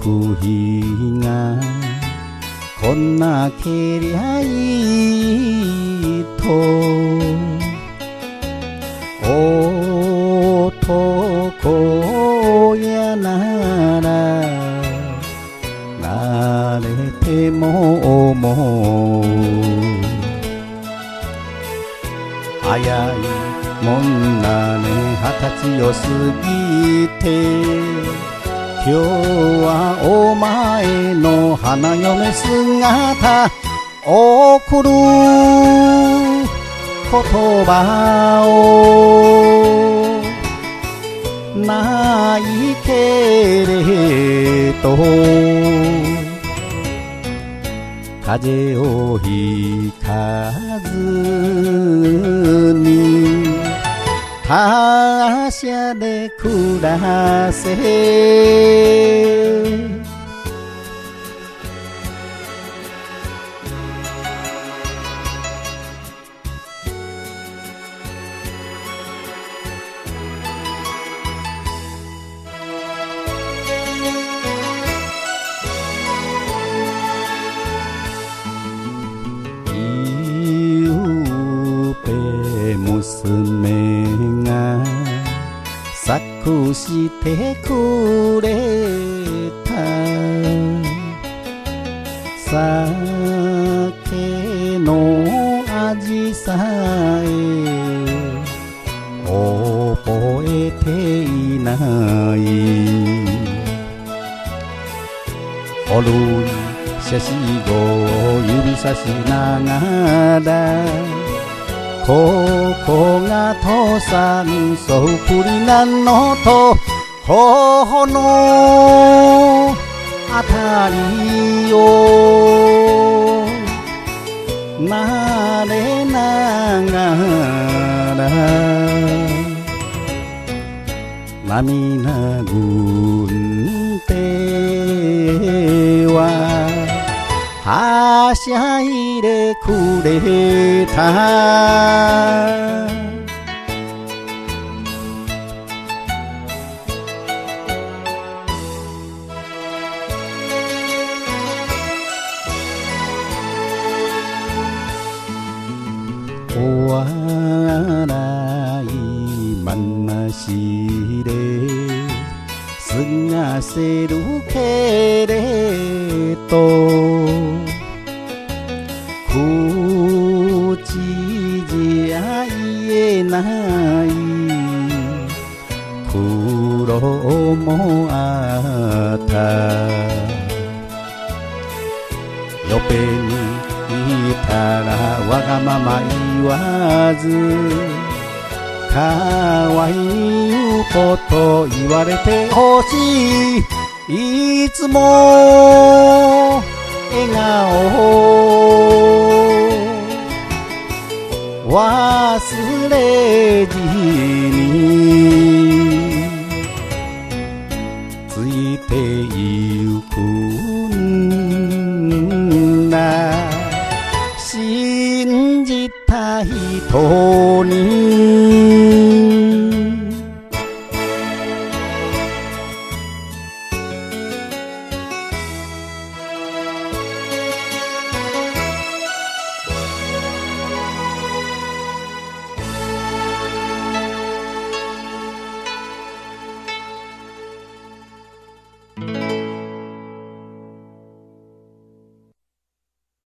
く日がこんなけりゃいいと男やならなれても思う早いもんだね20歳を過ぎて今日はお前の花嫁姿送る言葉をないけれど風邪をひかずに他者で暮らせ娘が作してくれた酒の味さえ覚えていない古い写真を指さしながらここが父さんそっくりなのと頬のあたりを撫れながら涙ぐんでははしゃいでくれたお笑い話ですがせるけれど口じゃ言えない苦労もあったよぺにいたらわがまま言わずかわいい言うこと言われてほしいいつも笑顔忘れずについてゆくんだ信じた人に